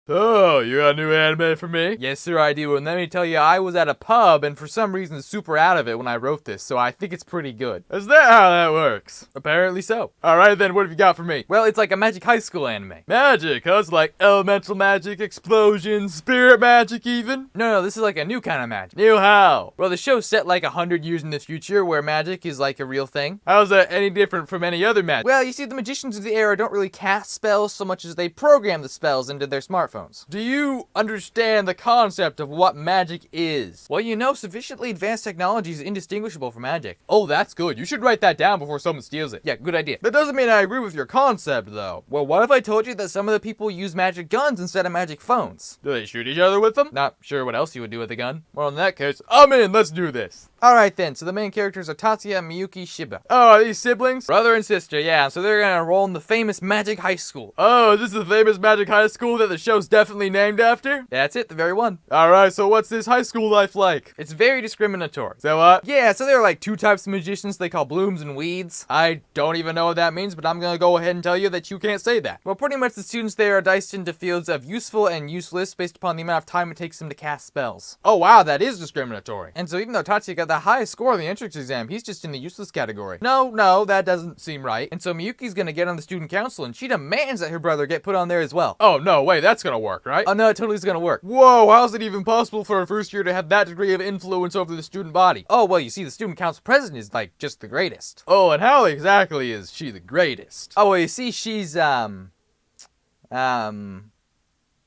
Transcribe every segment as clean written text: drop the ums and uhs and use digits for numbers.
Oh, you got a new anime for me? Yes, sir, I do. And let me tell you, I was at a pub and for some reason super out of it when I wrote this, so I think it's pretty good. Is that how that works? Apparently so. Alright then, what have you got for me? Well, it's like a magic high school anime. Magic, huh? It's like elemental magic, explosions, spirit magic even? No, this is like a new kind of magic. New how? Well, the show's set like 100 years in the future where magic is like a real thing. How's that any different from any other magic? Well, you see, the magicians of the era don't really cast spells so much as they program the spells into their smartphones. Do you understand the concept of what magic is? Well, you know, sufficiently advanced technology is indistinguishable from magic. Oh, that's good. You should write that down before someone steals it. Yeah, good idea. That doesn't mean I agree with your concept, though. Well, what if I told you that some of the people use magic guns instead of magic phones? Do they shoot each other with them? Not sure what else you would do with a gun. Well, in that case, I'm in. Let's do this. Alright then, so the main characters are Tatsuya, Miyuki, Shiba. Oh, are these siblings? Brother and sister, yeah, so they're gonna enroll in the famous magic high school. Oh, is this the famous magic high school that the show's definitely named after? That's it, the very one. Alright, so what's this high school life like? It's very discriminatory. So what? Yeah, so there are like two types of magicians they call blooms and weeds. I don't even know what that means, but I'm gonna go ahead and tell you that you can't say that. Well, pretty much the students there are diced into fields of useful and useless based upon the amount of time it takes them to cast spells. Oh wow, that is discriminatory. And so even though Tatsuya got the highest score on the entrance exam, he's just in the useless category. No, that doesn't seem right. And so Miyuki's gonna get on the student council and she demands that her brother get put on there as well. Oh no, wait, that's gonna work, right? Oh no, it totally is gonna work. Whoa, how's it even possible for a first year to have that degree of influence over the student body? Oh, well, you see, the student council president is like just the greatest. Oh, and how exactly is she the greatest? Oh, well, you see, she's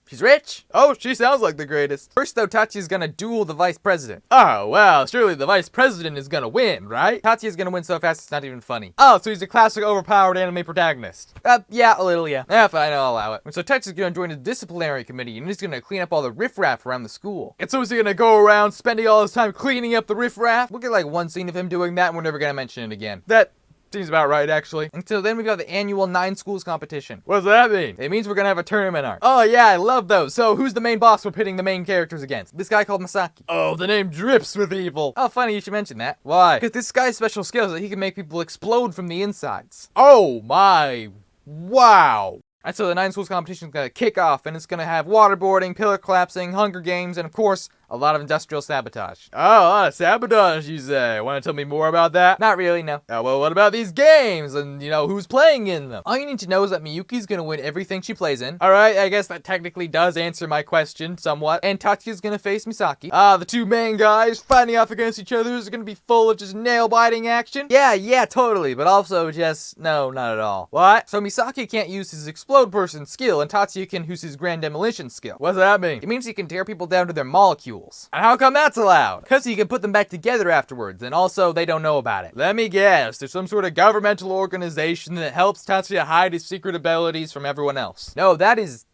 she's rich? Oh, she sounds like the greatest. First, though, Tatsuya's gonna duel the vice president. Oh, well, surely the vice president is gonna win, right? Tatsuya's gonna win so fast it's not even funny. Oh, so he's a classic overpowered anime protagonist. Yeah, a little, yeah. Yeah, fine, I'll allow it. And so Tatsuya's gonna join the disciplinary committee and he's gonna clean up all the riffraff around the school. And so is he gonna go around spending all his time cleaning up the riffraff? We'll get like one scene of him doing that and we're never gonna mention it again. That seems about right, actually. Until then, we've got the annual 9 schools competition. What does that mean? It means we're gonna have a tournament arc. Oh yeah, I love those. So who's the main boss we're pitting the main characters against? This guy called Masaki. Oh, the name drips with evil. Oh, funny you should mention that. Why? Because this guy's special skill is that he can make people explode from the insides. Oh my, wow. And so the 9 schools competition is gonna kick off and it's gonna have waterboarding, pillar collapsing, Hunger Games, and of course, a lot of industrial sabotage. Oh, a lot of sabotage, you say? Want to tell me more about that? Not really, no. Oh, well, what about these games? And, you know, who's playing in them? All you need to know is that Miyuki's gonna win everything she plays in. Alright, I guess that technically does answer my question somewhat. And Tatsuya's gonna face Misaki. The two main guys fighting off against each other is gonna be full of just nail-biting action. Yeah, totally, but also just, no, not at all. What? So Misaki can't use his explode person skill, and Tatsuya can use his grand demolition skill. What does that mean? It means he can tear people down to their molecules. And how come that's allowed? Because he can put them back together afterwards, and also they don't know about it. Let me guess, there's some sort of governmental organization that helps Tatsuya hide his secret abilities from everyone else. No, that is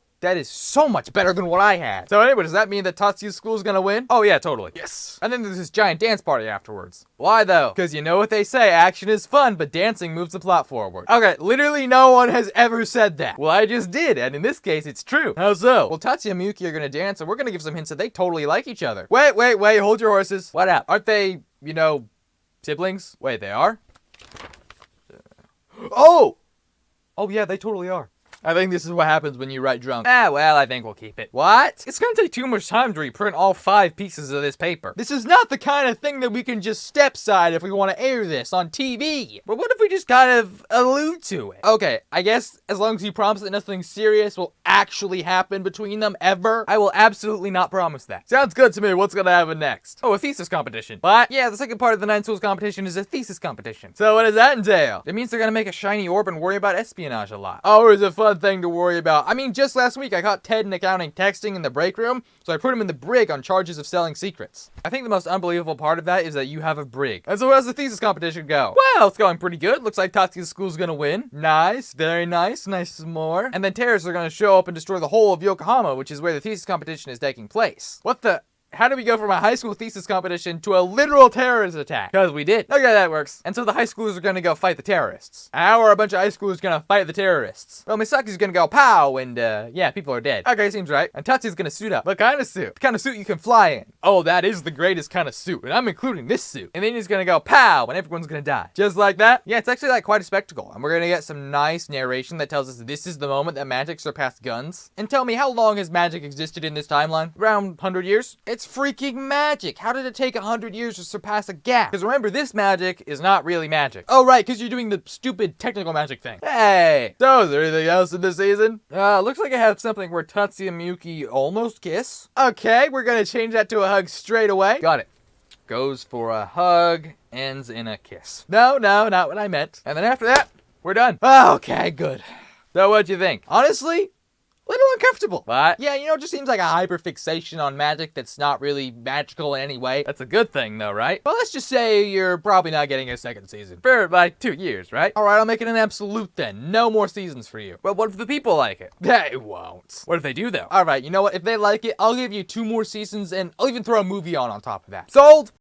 so much better than what I had. So anyway, does that mean that Tatsuya's school's gonna win? Oh yeah, totally. Yes. And then there's this giant dance party afterwards. Why though? Because you know what they say, action is fun, but dancing moves the plot forward. Okay, literally no one has ever said that. Well, I just did, and in this case, it's true. How so? Well, Tatsuya and Miyuki are gonna dance, and we're gonna give some hints that they totally like each other. Wait, hold your horses. What up? Aren't they, you know, siblings? Wait, they are? Oh yeah, they totally are. I think this is what happens when you write drunk. Well, I think we'll keep it. What? It's gonna take too much time to reprint all 5 pieces of this paper. This is not the kind of thing that we can just step side if we want to air this on TV. But what if we just kind of allude to it? Okay, I guess as long as you promise that nothing serious will actually happen between them ever, I will absolutely not promise that. Sounds good to me. What's gonna happen next? Oh, a thesis competition. What? Yeah, the second part of the 9 schools competition is a thesis competition. So what does that entail? It means they're gonna make a shiny orb and worry about espionage a lot. Oh, or is it fun thing to worry about? I mean, just last week I caught Ted and accounting texting in the break room, so I put him in the brig on charges of selling secrets. I think the most unbelievable part of that is that you have a brig. And so how's the thesis competition go? Well, it's going pretty good. Looks like Tatsuya's school's gonna win. Nice, very nice, nice some more. And then terrorists are gonna show up and destroy the whole of Yokohama, which is where the thesis competition is taking place. What the? How do we go from a high school thesis competition to a literal terrorist attack? Because we did. Okay, that works. And so the high schoolers are gonna go fight the terrorists. How are a bunch of high schoolers gonna fight the terrorists? Well, Misaki's gonna go pow, and yeah, people are dead. Okay, seems right. And Tatsuya's gonna suit up. What kind of suit? The kind of suit you can fly in. Oh, that is the greatest kind of suit, and I'm including this suit. And then he's gonna go pow, and everyone's gonna die. Just like that? Yeah, it's actually like quite a spectacle. And we're gonna get some nice narration that tells us this is the moment that magic surpassed guns. And tell me, how long has magic existed in this timeline? Around 100 years? It's freaking magic. How did it take 100 years to surpass a gap? Because remember, this magic is not really magic. Oh, right, because you're doing the stupid technical magic thing. Hey! So, is there anything else in this season? Looks like I have something where Tatsuya and Miyuki almost kiss. Okay, we're gonna change that to a hug straight away. Got it. Goes for a hug, ends in a kiss. No, not what I meant. And then after that, we're done. Okay, good. So what'd you think? Honestly, a little uncomfortable. What? Yeah, you know, it just seems like a hyperfixation on magic that's not really magical in any way. That's a good thing though, right? Well, let's just say you're probably not getting a second season. For like 2 years, right? Alright, I'll make it an absolute then. No more seasons for you. But what if the people like it? They won't. What if they do though? Alright, you know what? If they like it, I'll give you 2 more seasons and I'll even throw a movie on top of that. Sold?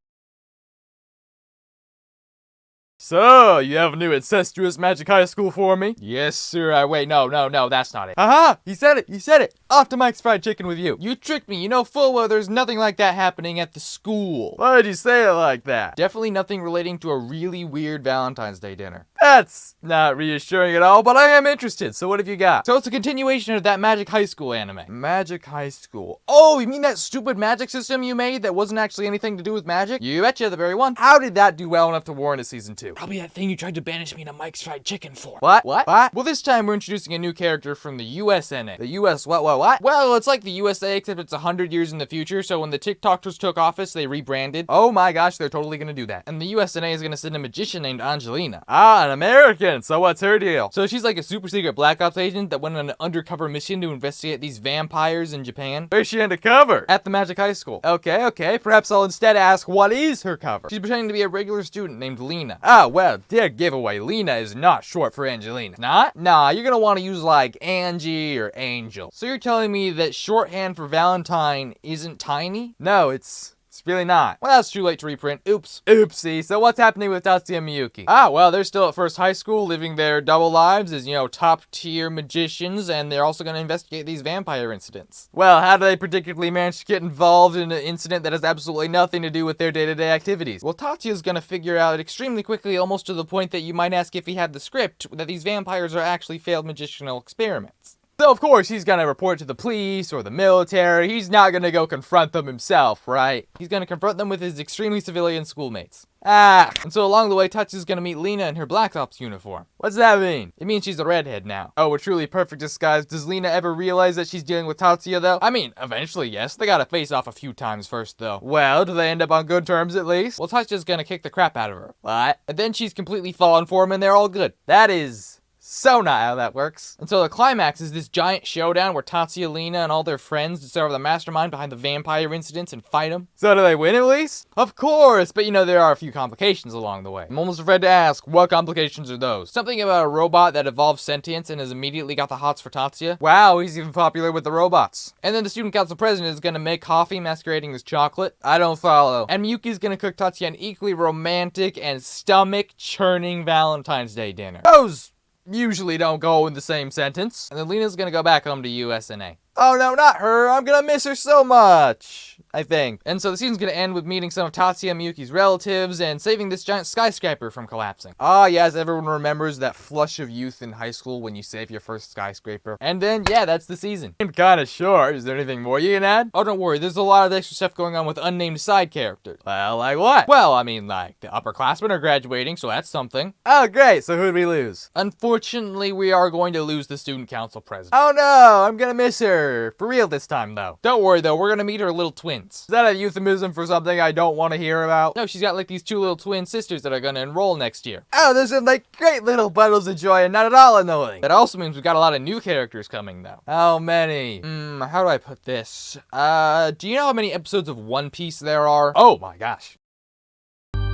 So, you have a new incestuous magic high school for me? Yes, sir. Wait, no, that's not it. Haha! He said it! Off to Mike's Fried Chicken with you. You tricked me. You know full well there's nothing like that happening at the school. Why did you say it like that? Definitely nothing relating to a really weird Valentine's Day dinner. That's not reassuring at all, but I am interested. So what have you got? So it's a continuation of that Magic High School anime. Magic High School. Oh, you mean that stupid magic system you made that wasn't actually anything to do with magic? You betcha, the very one. How did that do well enough to warrant a season 2? Probably that thing you tried to banish me to Mike's Fried Chicken for. What? Well, this time we're introducing a new character from the USNA. The US what? Well, it's like the USA, except it's 100 years in the future, so when the TikTokers took office, they rebranded. Oh my gosh, they're totally gonna do that. And the USNA is gonna send a magician named Angelina. Ah, an American, so what's her deal? So she's like a super secret Black Ops agent that went on an undercover mission to investigate these vampires in Japan. Where's she undercover? At the Magic High School. Okay, perhaps I'll instead ask, what is her cover? She's pretending to be a regular student named Lina. Ah, well, dead giveaway. Lina is not short for Angelina. Not? Nah, you're gonna want to use like Angie or Angel. So you're telling me that shorthand for Valentine isn't tiny? No, it's really not. Well, that's too late to reprint. Oops. Oopsie. So what's happening with Tatsuya and Miyuki? Ah, well, they're still at first high school, living their double lives as, you know, top-tier magicians, and they're also going to investigate these vampire incidents. Well, how do they particularly manage to get involved in an incident that has absolutely nothing to do with their day-to-day activities? Well, Tatsuya's going to figure out extremely quickly, almost to the point that you might ask if he had the script, that these vampires are actually failed magicianal experiments. So, of course, he's gonna report to the police or the military. He's not gonna go confront them himself, right? He's gonna confront them with his extremely civilian schoolmates. And so along the way, Tatsuya's gonna meet Lina in her Black Ops uniform. What's that mean? It means she's a redhead now. Oh, a truly perfect disguise. Does Lina ever realize that she's dealing with Tatsuya, though? I mean, eventually, yes. They gotta face off a few times first, though. Well, do they end up on good terms at least? Well, Tatsuya's gonna kick the crap out of her. What? And then she's completely fallen for him and they're all good. That is so not how that works. And so the climax is this giant showdown where Tatsuya, Lina, and all their friends discover the mastermind behind the vampire incidents and fight him. So do they win at least? Of course, but you know, there are a few complications along the way. I'm almost afraid to ask, what complications are those? Something about a robot that evolved sentience and has immediately got the hots for Tatsuya. Wow, he's even popular with the robots. And then the student council president is gonna make coffee masquerading as chocolate. I don't follow. And Miyuki's gonna cook Tatsuya an equally romantic and stomach-churning Valentine's Day dinner. Those usually don't go in the same sentence. And then Lina's gonna go back home to USNA. Oh no, not her. I'm gonna miss her so much, I think. And so the season's gonna end with meeting some of Tatsuya and Miyuki's relatives and saving this giant skyscraper from collapsing. Ah, yes, everyone remembers that flush of youth in high school when you save your first skyscraper. And then, yeah, that's the season. I'm kinda short. Is there anything more you can add? Oh, don't worry. There's a lot of extra stuff going on with unnamed side characters. Well, like what? Well, I mean, like, the upperclassmen are graduating, so that's something. Oh, great. So who'd we lose? Unfortunately, we are going to lose the student council president. Oh no, I'm gonna miss her. For real this time, though. Don't worry, though. We're gonna meet her little twins. Is that a euphemism for something I don't want to hear about? No, she's got like these 2 little twin sisters that are gonna enroll next year. Oh, those are like great little bundles of joy and not at all annoying. That also means we've got a lot of new characters coming, though. How many? How do I put this? Do you know how many episodes of One Piece there are? Oh my gosh.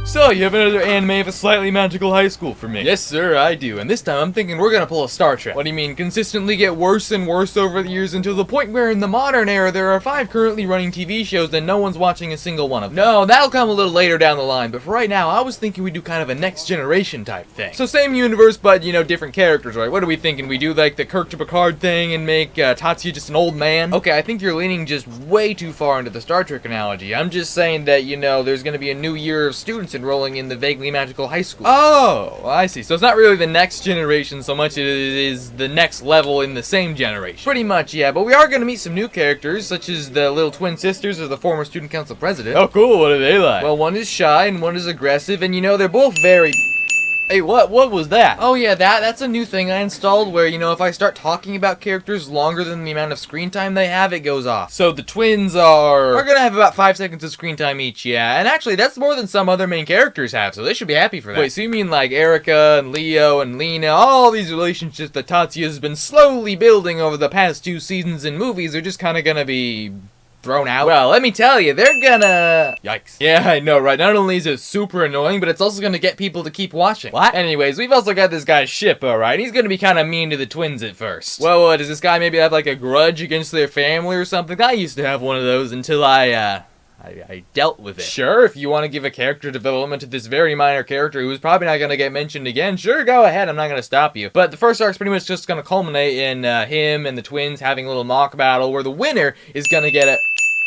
So, you have another anime of a slightly magical high school for me? Yes, sir, I do. And this time I'm thinking we're gonna pull a Star Trek. What do you mean, consistently get worse and worse over the years until the point where in the modern era there are 5 currently running TV shows and no one's watching a single one of them? No, that'll come a little later down the line, but for right now, I was thinking we'd do kind of a next generation type thing. So same universe, but, you know, different characters, right? What are we thinking? We do like the Kirk to Picard thing and make Tatsuya just an old man? Okay, I think you're leaning just way too far into the Star Trek analogy. I'm just saying that, you know, there's gonna be a new year of students enrolling in the vaguely magical high school. Oh, I see. So it's not really the next generation so much as it is the next level in the same generation. Pretty much, yeah, but we are going to meet some new characters, such as the little twin sisters of the former student council president. Oh, cool. What are they like? Well, one is shy and one is aggressive, and you know, they're both very... Hey, what was that? Oh yeah, that's a new thing I installed where, you know, if I start talking about characters longer than the amount of screen time they have, it goes off. So the twins are gonna have about 5 seconds of screen time each, yeah. And actually, that's more than some other main characters have, so they should be happy for that. Wait, so you mean like Erica and Leo and Lina, all these relationships that Tatsuya's been slowly building over the past 2 seasons in movies are just kinda gonna be... thrown out? Well, let me tell you, they're gonna... Yikes. Yeah, I know, right? Not only is it super annoying, but it's also gonna get people to keep watching. What? Anyways, we've also got this guy Ship, alright? He's gonna be kinda mean to the twins at first. Well, does this guy maybe have like a grudge against their family or something? I used to have one of those until I dealt with it. Sure, if you want to give a character development to this very minor character who's probably not going to get mentioned again, sure, go ahead, I'm not going to stop you. But the first arc's pretty much just going to culminate in him and the twins having a little mock battle where the winner is going to get a...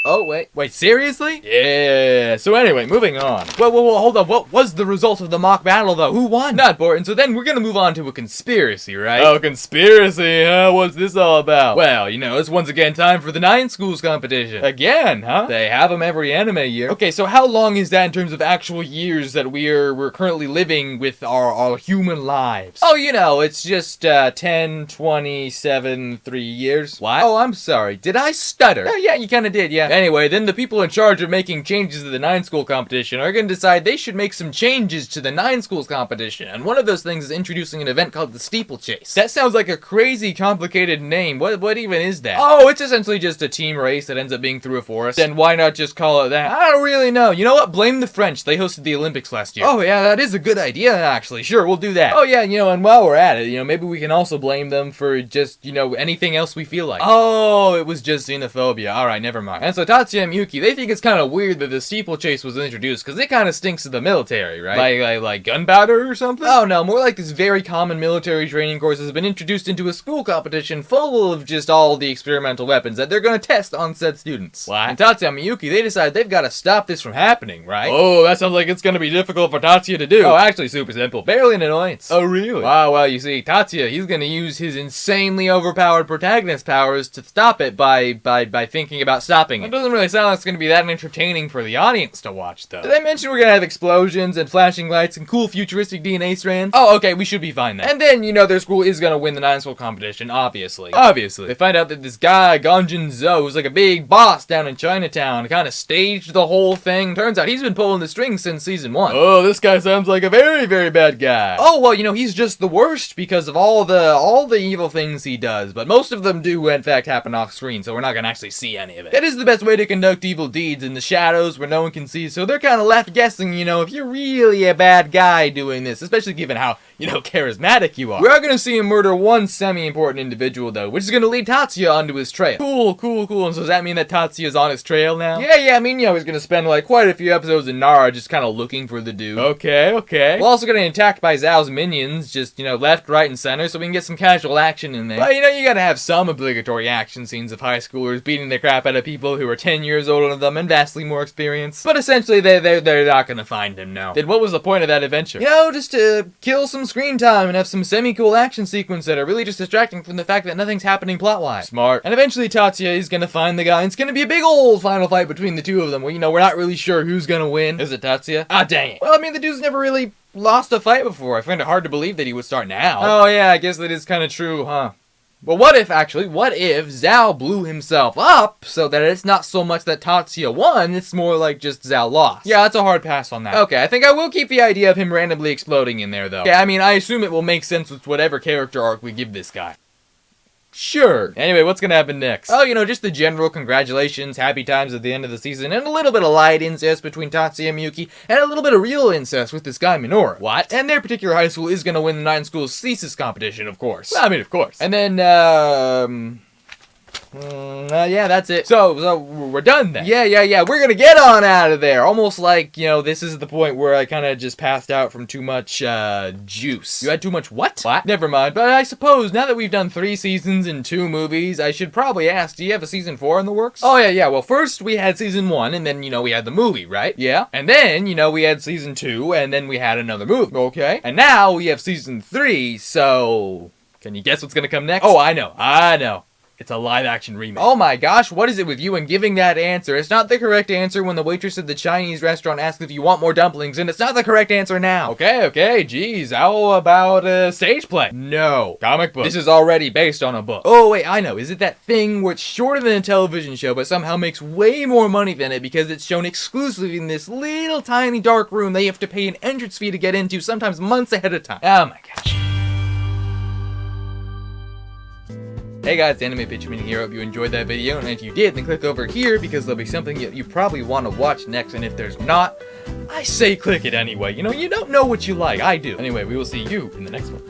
Oh, wait, seriously? Yeah, so anyway, moving on. Whoa, hold on, what was the result of the mock battle, though? Who won? Not important, so then we're gonna move on to a conspiracy, right? Oh, conspiracy, huh? What's this all about? Well, you know, it's once again time for the 9 schools competition. Again, huh? They have them every anime year. Okay, so how long is that in terms of actual years that we're currently living with our human lives? Oh, you know, it's just, 10, 27, 3 years. What? Oh, I'm sorry, did I stutter? Oh, yeah, you kinda did, yeah. Anyway, then the people in charge of making changes to the 9 school competition are going to decide they should make some changes to the 9 schools competition, and one of those things is introducing an event called the Steeplechase. That sounds like a crazy complicated name. What even is that? Oh, it's essentially just a team race that ends up being through a forest. Then why not just call it that? I don't really know. You know what? Blame the French. They hosted the Olympics last year. Oh yeah, that is a good idea actually. Sure, we'll do that. Oh yeah, you know, and while we're at it, you know, maybe we can also blame them for just, you know, anything else we feel like. Oh, it was just xenophobia. Alright, never mind. And so Tatsuya and Miyuki, they think it's kind of weird that the steeplechase was introduced, because it kind of stinks of the military, right? Like gunpowder or something? Oh no, more like this very common military training course has been introduced into a school competition full of just all the experimental weapons that they're gonna test on said students. What? And Tatsuya and Miyuki, they decide they've got to stop this from happening, right? Oh, that sounds like it's gonna be difficult for Tatsuya to do. Oh, actually super simple. Barely an annoyance. Oh, really? Wow, well, you see, Tatsuya, he's gonna use his insanely overpowered protagonist powers to stop it by thinking about stopping it. It doesn't really sound like it's gonna be that entertaining for the audience to watch, though. Did I mention we're gonna have explosions and flashing lights and cool futuristic DNA strands? Oh, okay, we should be fine then. And then, you know, their school is gonna win the 9 school competition, obviously. They find out that this guy, Ganjin Zhou, who's like a big boss down in Chinatown, kind of staged the whole thing. Turns out he's been pulling the strings since season 1. Oh, this guy sounds like a very, very bad guy. Oh, well, you know, he's just the worst because of all the evil things he does, but most of them do, in fact, happen off screen, so we're not gonna actually see any of it. That is the best way to conduct evil deeds, in the shadows where no one can see, so they're kind of left guessing, you know, if you're really a bad guy doing this, especially given how, you know, charismatic you are. We are gonna see him murder one semi-important individual, though, which is gonna lead Tatsuya onto his trail. Cool. And so does that mean that Tatsuya's on his trail now? Yeah, I mean, you know, he's gonna spend, like, quite a few episodes in Nara just kind of looking for the dude. Okay. We're also getting attacked by Zhao's minions, just, you know, left, right, and center, so we can get some casual action in there. But, you know, you gotta have some obligatory action scenes of high schoolers beating the crap out of people who are 10 years older than them and vastly more experienced. But essentially, they're not gonna find him now. Then what was the point of that adventure? You know, just to kill some screen time and have some semi-cool action sequences that are really just distracting from the fact that nothing's happening plot-wise. Smart. And eventually Tatsuya is gonna find the guy, and it's gonna be a big old final fight between the two of them, where, you know, we're not really sure who's gonna win. Is it Tatsuya? Ah, dang it. Well, I mean, the dude's never really lost a fight before. I find it hard to believe that he would start now. Oh yeah, I guess that is kind of true, huh? But what if Zhao blew himself up so that it's not so much that Tatsuya won, it's more like just Zhao lost? Yeah, that's a hard pass on that. Okay, I think I will keep the idea of him randomly exploding in there, though. Yeah, I mean, I assume it will make sense with whatever character arc we give this guy. Sure. Anyway, what's gonna happen next? Oh, just the general congratulations, happy times at the end of the season, and a little bit of light incest between Tatsuya and Miyuki, and a little bit of real incest with this guy Minoru. What? And their particular high school is gonna win the 9 schools thesis competition, of course. Well, I mean, of course. And then, yeah, that's it. So we're done then. Yeah. We're gonna get on out of there. Almost like, this is the point where I kind of just passed out from too much, juice. You had too much what? What? Never mind. But I suppose now that we've done 3 seasons and 2 movies, I should probably ask, do you have a season 4 in the works? Oh, yeah. Well, first we had season 1, and then, we had the movie, right? Yeah. And then, we had season 2, and then we had another movie. Okay. And now we have season 3, so... Can you guess what's gonna come next? Oh, I know. It's a live-action remake. Oh my gosh, what is it with you and giving that answer? It's not the correct answer when the waitress at the Chinese restaurant asked if you want more dumplings, and it's not the correct answer now. Okay, geez, how about a stage play? No. Comic book. This is already based on a book. Oh wait, I know. Is it that thing where it's shorter than a television show, but somehow makes way more money than it because it's shown exclusively in this little tiny dark room that you have to pay an entrance fee to get into, sometimes months ahead of time? Oh my gosh. Hey guys, Anime Pitch Meeting here. Hope you enjoyed that video, and if you did, then click over here because there'll be something you probably want to watch next, and if there's not, I say click it anyway. You don't know what you like. I do. Anyway, we will see you in the next one.